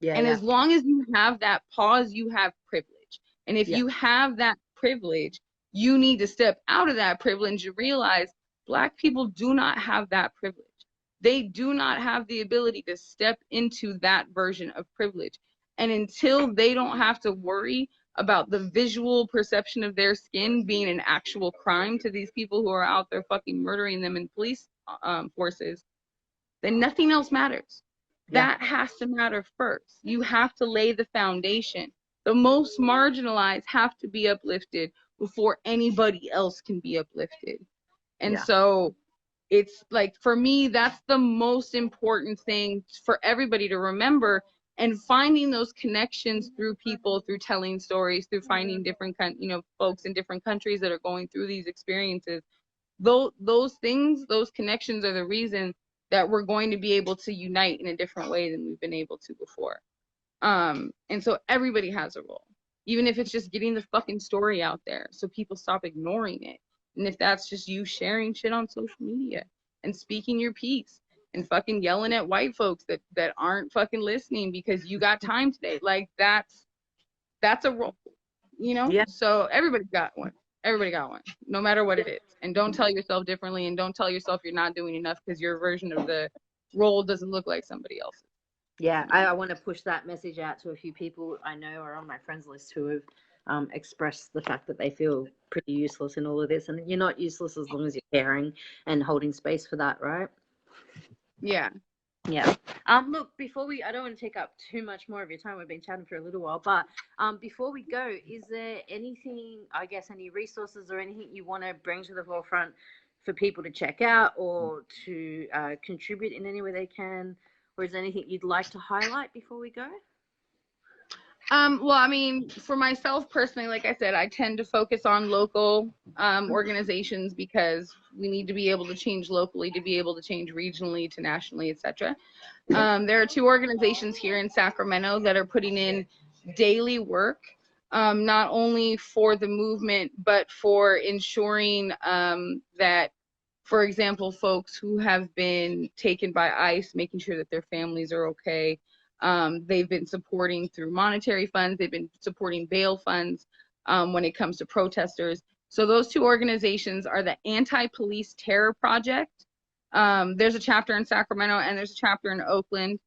And as long as you have that pause, you have privilege. And if you have that privilege, you need to step out of that privilege and realize Black people do not have that privilege. They do not have the ability to step into that version of privilege. And until they don't have to worry about the visual perception of their skin being an actual crime to these people who are out there fucking murdering them in police forces, then nothing else matters. That has to matter first. You have to lay the foundation. The most marginalized have to be uplifted before anybody else can be uplifted. And so it's like, for me, that's the most important thing for everybody to remember. And finding those connections through people, through telling stories, through finding different folks in different countries that are going through these experiences, those things, those connections are the reason that we're going to be able to unite in a different way than we've been able to before. And so everybody has a role, even if it's just getting the fucking story out there so people stop ignoring it. And if that's just you sharing shit on social media and speaking your piece and fucking yelling at white folks that aren't fucking listening because you got time today, like that's a role, Yeah. So everybody got one. Everybody got one, no matter what it is. And don't tell yourself differently, and don't tell yourself you're not doing enough because your version of the role doesn't look like somebody else's. Yeah, I want to push that message out to a few people I know are on my friends list who have expressed the fact that they feel pretty useless in all of this. And you're not useless as long as you're caring and holding space for that, right? Yeah. Yeah. Look, I don't want to take up too much more of your time. We've been chatting for a little while, but before we go, is there anything, I guess, any resources or anything you want to bring to the forefront for people to check out or to contribute in any way they can? Or is there anything you'd like to highlight before we go? Well, I mean, for myself personally, like I said, I tend to focus on local organizations because we need to be able to change locally to be able to change regionally to nationally, etc. There are 2 organizations here in Sacramento that are putting in daily work, not only for the movement, but for ensuring that, for example, folks who have been taken by ICE, making sure that their families are okay. They've been supporting through monetary funds. They've been supporting bail funds when it comes to protesters. So those 2 organizations are the Police-Terror Project. There's a chapter in Sacramento and there's a chapter in Oakland.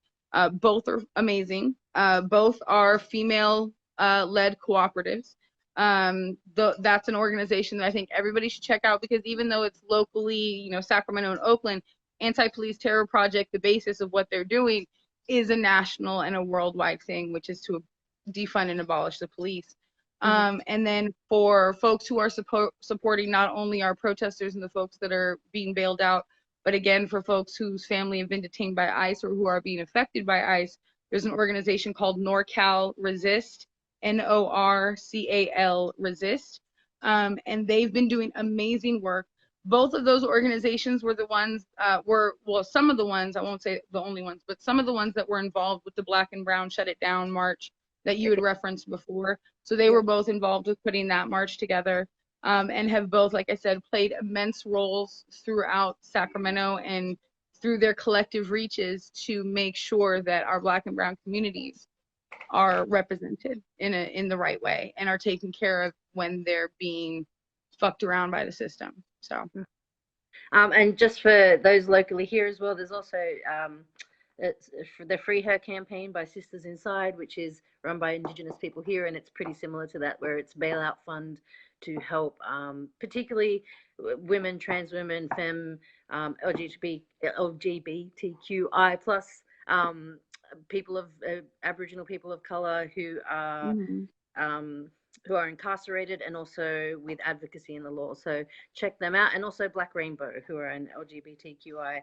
Both are amazing. Both are female-led cooperatives. That's an organization that I think everybody should check out, because even though it's locally, Sacramento and Oakland, Police-Terror Project, the basis of what they're doing is a national and a worldwide thing, which is to defund and abolish the police. And then for folks who are supporting not only our protesters and the folks that are being bailed out, but again, for folks whose family have been detained by ICE or who are being affected by ICE, there's an organization called NorCal Resist, NORCAL Resist. And they've been doing amazing work. Both of those organizations were the ones, some of the ones, I won't say the only ones, but some of the ones that were involved with the Black and Brown Shut It Down march that you had referenced before. So they were both involved with putting that march together, and have both, like I said, played immense roles throughout Sacramento and through their collective reaches to make sure that our Black and Brown communities are represented in the right way and are taken care of when they're being fucked around by the system. So, and just for those locally here as well, there's also it's the Free Her campaign by Sisters Inside, which is run by Indigenous people here, and it's pretty similar to that, where it's bailout fund to help particularly women, trans women, femme, LGBTQI plus people of Aboriginal people of color who are incarcerated, and also with advocacy in the law. So check them out. And also Black Rainbow, who are an LGBTQI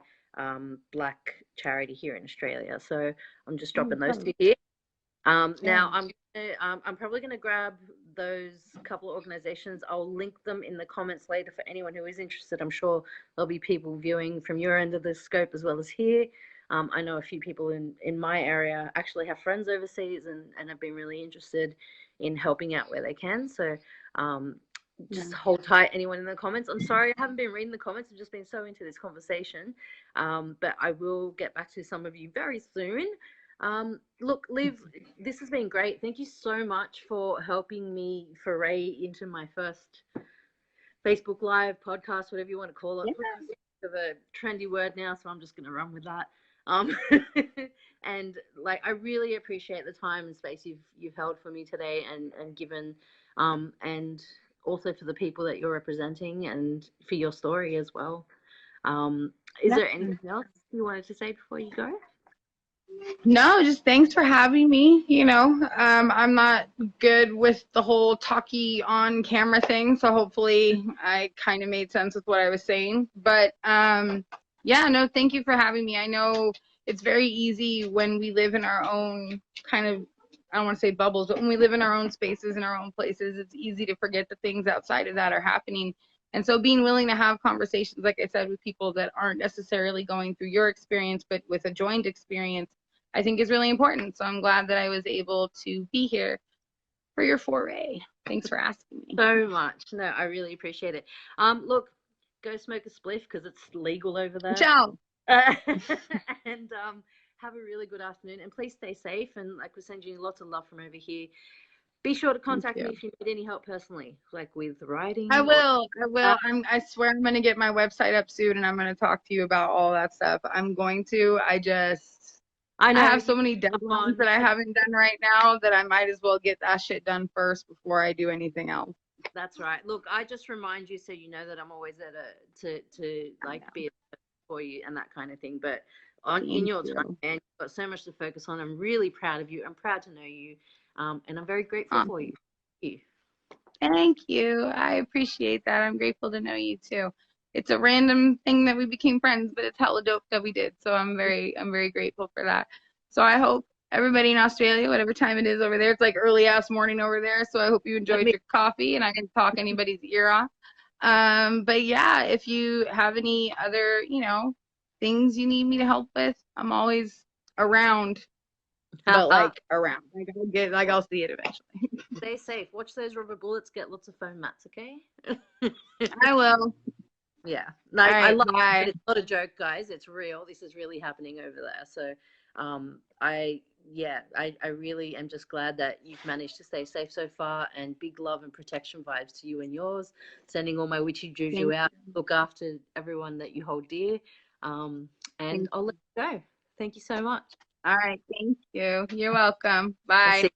Black charity here in Australia. So I'm just dropping those 2 here. Now I'm probably going to grab those couple of organizations. I'll link them in the comments later for anyone who is interested. I'm sure there'll be people viewing from your end of the scope as well as here. I know a few people in my area actually have friends overseas and have been really interested in helping out where they can. So just hold tight, anyone in the comments. I'm sorry I haven't been reading the comments. I've just been so into this conversation. But I will get back to some of you very soon. Look, Liv, this has been great. Thank you so much for helping me foray into my first Facebook Live podcast, whatever you want to call it. Yeah. It's a trendy word now, so I'm just going to run with that. And I really appreciate the time and space you've held for me today and given, and also for the people that you're representing and for your story as well. Is there anything else you wanted to say before you go? No, just thanks for having me. You know, I'm not good with the whole talkie on camera thing, so hopefully I kind of made sense with what I was saying. But yeah, no, thank you for having me. I know it's very easy when we live in our own kind of, I don't want to say bubbles, but when we live in our own spaces, in our own places, it's easy to forget the things outside of that are happening. And so being willing to have conversations, like I said, with people that aren't necessarily going through your experience, but with a joined experience, I think is really important. So I'm glad that I was able to be here for your foray. Thanks for asking me. So much. No, I really appreciate it. Look, go smoke a spliff because it's legal over there. Ciao. And have a really good afternoon. And please stay safe. And like, we're sending you lots of love from over here. Be sure to contact me if you need any help personally, like with writing. I will. I swear I'm going to get my website up soon, and I'm going to talk to you about all that stuff. I'm going to. I have so many deadlines that I haven't done right now that I might as well get that shit done first before I do anything else. That's right. Look, I just remind you so you know that I'm always there to like be for you and that kind of thing. But in your time, man, you've got so much to focus on. I'm really proud of you. I'm proud to know you, and I'm very grateful for you. Thank you. I appreciate that. I'm grateful to know you too. It's a random thing that we became friends, but it's hella dope that we did. So I'm very grateful for that. So I hope everybody in Australia, whatever time it is over there, it's like early ass morning over there. So I hope you enjoyed your coffee and I didn't talk anybody's ear off. But yeah, if you have any other, things you need me to help with, I'm always around. But like around. I'll see it eventually. Stay safe. Watch those rubber bullets. Get lots of foam mats, okay? I will. Yeah. No, I love it, but it's not a joke, guys. It's real. This is really happening over there. So I really am just glad that you've managed to stay safe so far, and big love and protection vibes to you and yours. Sending all my witchy juju out. Look after everyone that you hold dear. And I'll let you go. Thank you so much. All right. Thank you. You're welcome. Bye.